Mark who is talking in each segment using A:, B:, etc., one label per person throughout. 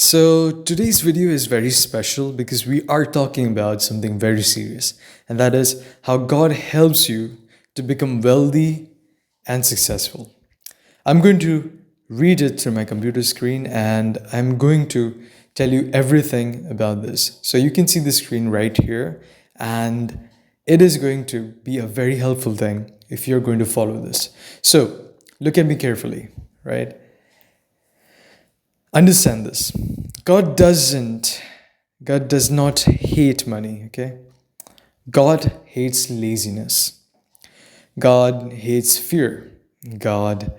A: So, today's video is very special because we are talking about something very serious, and that is how God helps you to become wealthy and successful. I'm going to read it through my computer screen and I'm going to tell you everything about this. So, you can see the screen right here, and it is going to be a very helpful thing if you're going to follow this. So, look at me carefully, right? Understand this. God doesn't, God does not hate money, okay? God hates laziness. God hates fear. God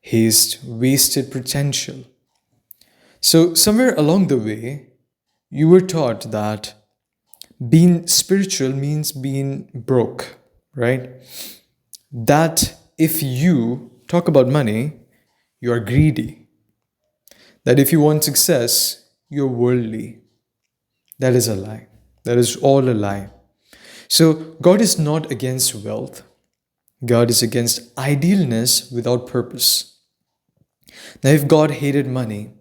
A: hates wasted potential. So, somewhere along the way, you were taught that being spiritual means being broke, right? That if you talk about money, you are greedy. That if you want success, you're worldly. That is a lie. That is all a lie. So, God is not against wealth. God is against idealness without purpose. Now, if God hated money,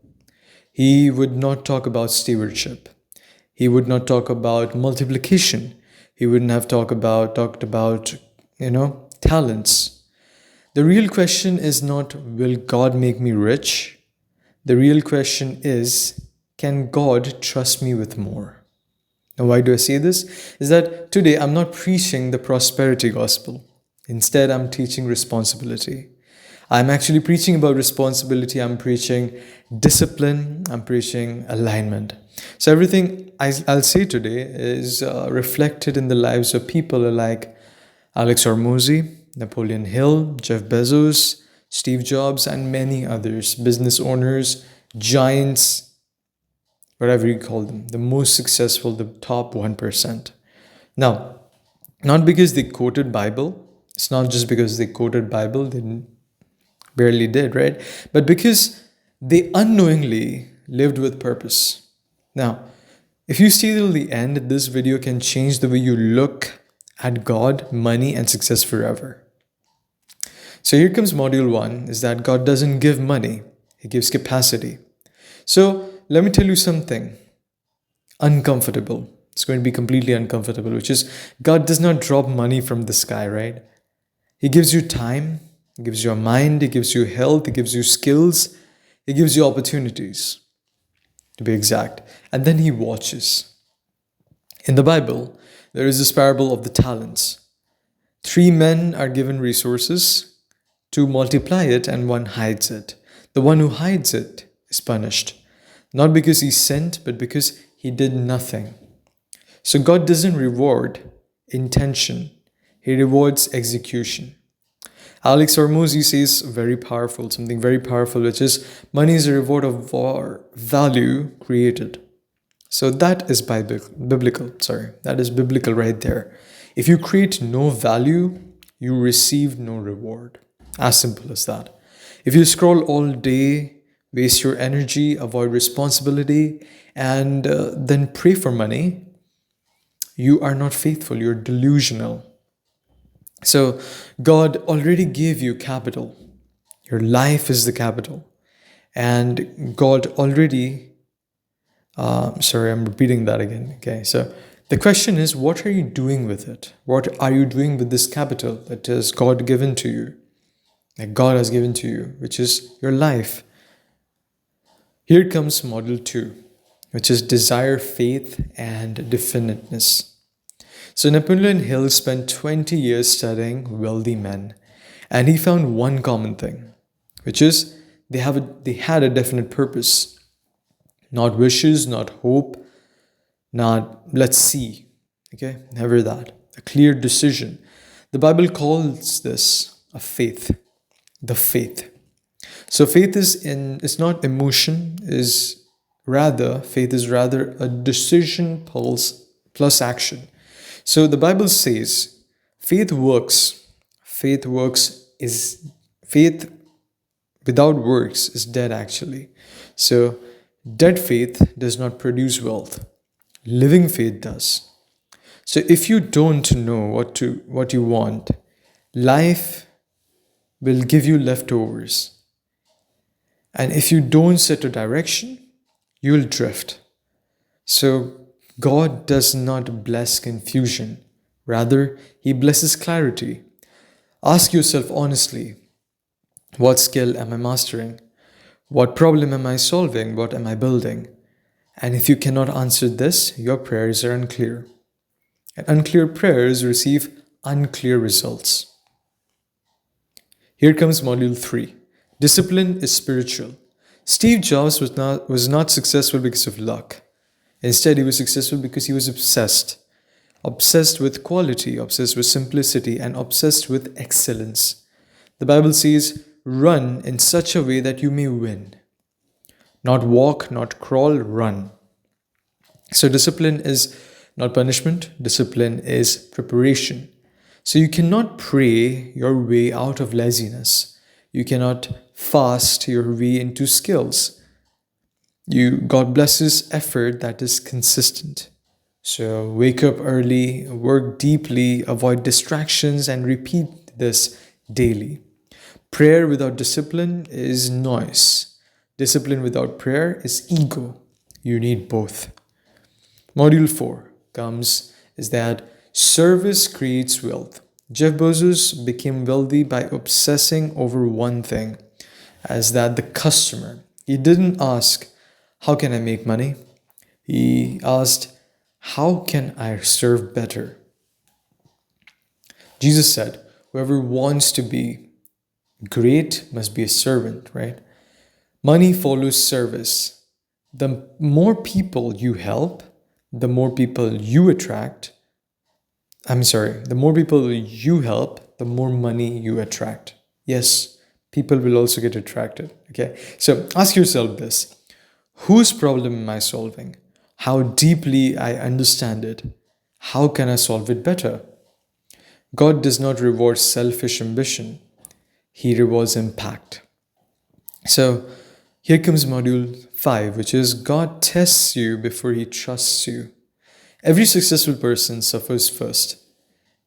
A: He would not talk about stewardship. He would not talk about multiplication. He wouldn't have talked about, talents. The real question is not, will God make me rich? The real question is, can God trust me with more? Now, why do I say this? Is that today I'm not preaching the prosperity gospel. Instead, I'm teaching responsibility. I'm actually preaching about responsibility. I'm preaching discipline. I'm preaching alignment. So, everything I'll say today is reflected in the lives of people like Alex Hormozy, Napoleon Hill, Jeff Bezos, Steve Jobs, and many others, business owners, giants, whatever you call them, the most successful, the top 1%. Now, not because they quoted Bible, it's not just because they quoted Bible, they barely did, right? But because they unknowingly lived with purpose. Now, if you see till the end, this video can change the way you look at God, money, and success forever. So here comes module 1, is that God doesn't give money, He gives capacity. So let me tell you something uncomfortable. It's going to be completely uncomfortable, which is God does not drop money from the sky, right? He gives you time, He gives you a mind, He gives you health, He gives you skills, He gives you opportunities, to be exact. And then He watches. In the Bible, there is this parable of the talents. 3 men are given resources, 2 multiply it, and 1 hides it. The one who hides it is punished. Not because he sinned, but because he did nothing. So God doesn't reward intention, He rewards execution. Alex Hormozy says something very powerful, which is money is a reward of value created. So that is biblical. That is biblical right there. If you create no value, you receive no reward. As simple as that. If you scroll all day, waste your energy, avoid responsibility, and then pray for money, you are not faithful, you're delusional. So, God already gave you capital. Your life is the capital. And God already, I'm repeating that again. Okay, so the question is, what are you doing with it? What are you doing with this capital that has God given to you? That God has given to you, which is your life. Here comes model 2, which is desire, faith, and definiteness. So Napoleon Hill spent 20 years studying wealthy men, and he found one common thing, which is they had a definite purpose. Not wishes, not hope, not let's see. Okay, never that. A clear decision. The Bible calls this a faith. The faith. So faith is not emotion, faith is rather a decision pulse plus action. So the Bible says faith works. Faith without works is dead actually. So dead faith does not produce wealth. Living faith does. So if you don't know what you want, life will give you leftovers. And if you don't set a direction, you will drift. So, God does not bless confusion, rather, He blesses clarity. Ask yourself honestly, what skill am I mastering? What problem am I solving? What am I building? And if you cannot answer this, your prayers are unclear. And unclear prayers receive unclear results. Here comes module 3. Discipline is spiritual. Steve Jobs was not successful because of luck. Instead, he was successful because he was obsessed. Obsessed with quality, obsessed with simplicity, and obsessed with excellence. The Bible says, run in such a way that you may win. Not walk, not crawl, run. So discipline is not punishment, discipline is preparation. So you cannot pray your way out of laziness. You cannot fast your way into skills. God blesses effort that is consistent. So wake up early, work deeply, avoid distractions, and repeat this daily. Prayer without discipline is noise. Discipline without prayer is ego. You need both. Module 4 comes is that service creates wealth. Jeff Bezos became wealthy by obsessing over one thing, as that the customer. He didn't ask, how can I make money? He asked, how can I serve better? Jesus said, whoever wants to be great must be a servant, right? Money follows service. The more people you help, the more people you attract. The more people you help, the more money you attract. Yes, people will also get attracted. Okay, so ask yourself this: whose problem am I solving? How deeply I understand it? How can I solve it better? God does not reward selfish ambition, He rewards impact. So here comes module 5, which is God tests you before He trusts you. Every successful person suffers first: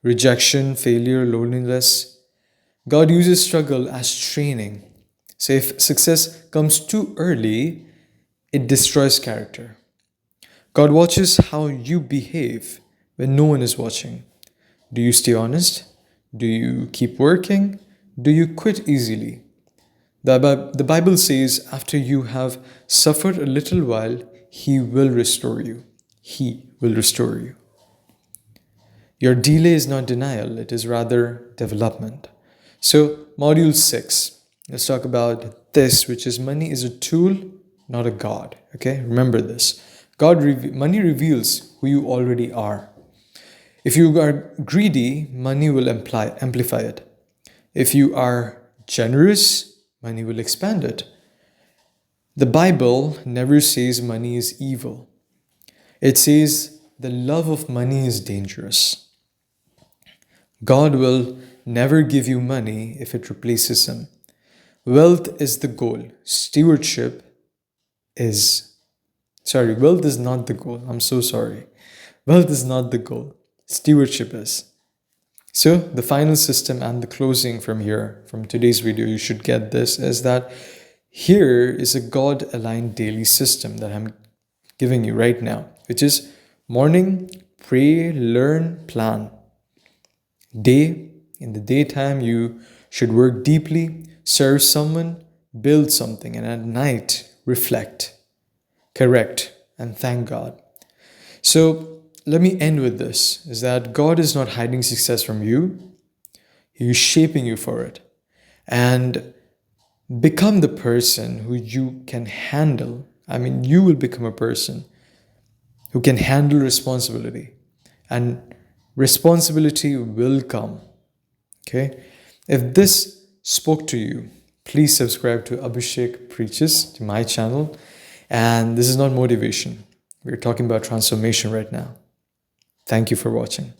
A: rejection, failure, loneliness. God uses struggle as training. So if success comes too early, it destroys character. God watches how you behave when no one is watching. Do you stay honest? Do you keep working? Do you quit easily? The Bible says, after you have suffered a little while, He will restore you. He will restore you. Your delay is not denial, it is rather development. So, module 6, let's talk about this, which is money is a tool, not a God. Okay, remember this. Money reveals who you already are. If you are greedy, money will amplify it. If you are generous, money will expand it. The Bible never says money is evil. It says the love of money is dangerous. God will never give you money if it replaces Him. Wealth is the goal. Wealth is not the goal. I'm so sorry. Wealth is not the goal. Stewardship is. So, the final system and the closing from here, from today's video, you should get this, is that here is a God-aligned daily system that I'm giving you right now, which is morning, pray, learn, plan. Day, in the daytime, you should work deeply, serve someone, build something, and at night, reflect, correct, and thank God. So let me end with this, is that God is not hiding success from you. He is shaping you for it. And become the person who you can handle. You will become a person who can handle responsibility. And responsibility will come. Okay? If this spoke to you, please subscribe to Abhishek Preaches, to my channel. And this is not motivation. We're talking about transformation right now. Thank you for watching.